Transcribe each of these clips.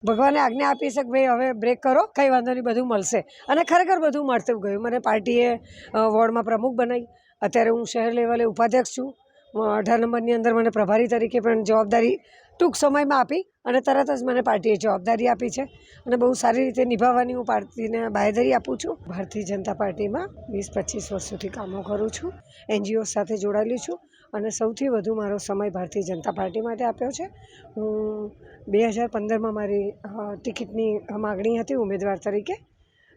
ભગવાને આજ્ઞા આપી છે કે ભાઈ હવે બ્રેક કરો, કંઈ વાંધો નહીં, બધું મળશે. અને ખરેખર બધું મળતું ગયું. મને પાર્ટીએ વોર્ડમાં પ્રમુખ બનાવી. અત્યારે હું શહેર લેવલે ઉપાધ્યક્ષ છું. 18 નંબરની અંદર મને પ્રભારી તરીકે પણ જવાબદારી ટૂંક સમયમાં આપી અને તરત જ મને પાર્ટીએ જવાબદારી આપી છે અને બહુ સારી રીતે નિભાવવાની હું પાર્ટીને બાંહેધરી આપું છું. ભારતીય જનતા પાર્ટીમાં 20-25 વર્ષોથી કામો કરું છું. NGO સાથે જોડાયેલી છું અને સૌથી વધુ મારો સમય ભારતીય જનતા પાર્ટી માટે આપ્યો છે. હું 2015માં મારી ટિકિટની માગણી હતી ઉમેદવાર તરીકે.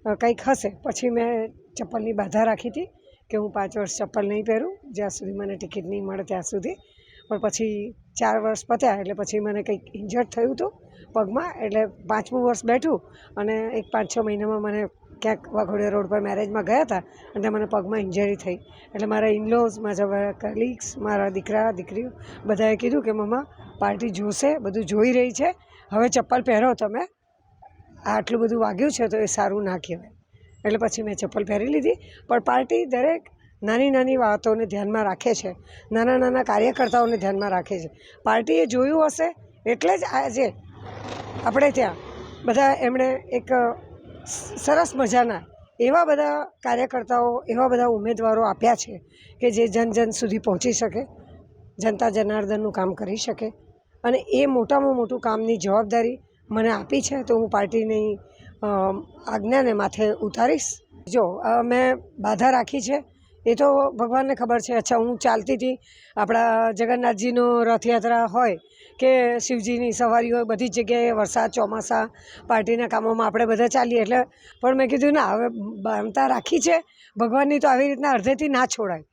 કંઈક હશે પછી મેં ચપ્પલની બાધા રાખી હતી કે હું 5 વર્ષ ચપ્પલ નહીં પહેરું જ્યાં સુધી મને ટિકિટ નહીં મળે ત્યાં સુધી. પણ પછી 4 વર્ષ પત્યા એટલે પછી મને કંઈક ઇન્જર્ડ થયું હતું પગમાં, એટલે 5મું વર્ષ બેઠું અને એક 5-6 મહિનામાં મને ક્યાંક વાઘોડિયા રોડ પર મેરેજમાં ગયા હતા અને મને પગમાં ઇન્જરી થઈ. એટલે મારા ઇનલોઝ, મારા કલીગ્સ, મારા દીકરા દીકરીઓ બધાએ કીધું કે મમ્મા પાર્ટી જોશે, બધું જોઈ રહી છે, હવે ચપ્પલ પહેરો તમે, આટલું બધું વાગ્યું છે તો એ સારું ના કહેવાય. એટલે પછી મેં ચપ્પલ પહેરી લીધી. પણ પાર્ટી દરેક નાની નાની વાતોને ધ્યાનમાં રાખે છે, નાના નાના કાર્યકર્તાઓને ધ્યાનમાં રાખે છે. પાર્ટીએ જોયું હશે એટલે જ આજે આપણે ત્યાં બધા એમણે એક સરસ મજાના એવા બધા કાર્યકર્તાઓ, એવા બધા ઉમેદવારો આપ્યા છે કે જે જન જન સુધી પહોંચી શકે, જનતા જનાર્દનનું કામ કરી શકે. અને એ મોટામાં મોટું કામની જવાબદારી મને આપી છે તો હું પાર્ટીની આજ્ઞાને માથે ઉતારીશ. જો મેં બાધા રાખી છે એ તો ભગવાનને ખબર છે. અચ્છા, હું ચાલતી હતી, આપણા જગન્નાથજીનો રથયાત્રા હોય કે શિવજીની સવારી હોય, બધી જ જગ્યાએ વરસાદ ચોમાસા પાર્ટીના કામોમાં આપણે બધા ચાલીએ. એટલે પણ મેં કીધું ના, હવે બાંધતા રાખી છે ભગવાનની તો આવી રીતના અડધેથી ના છોડાય.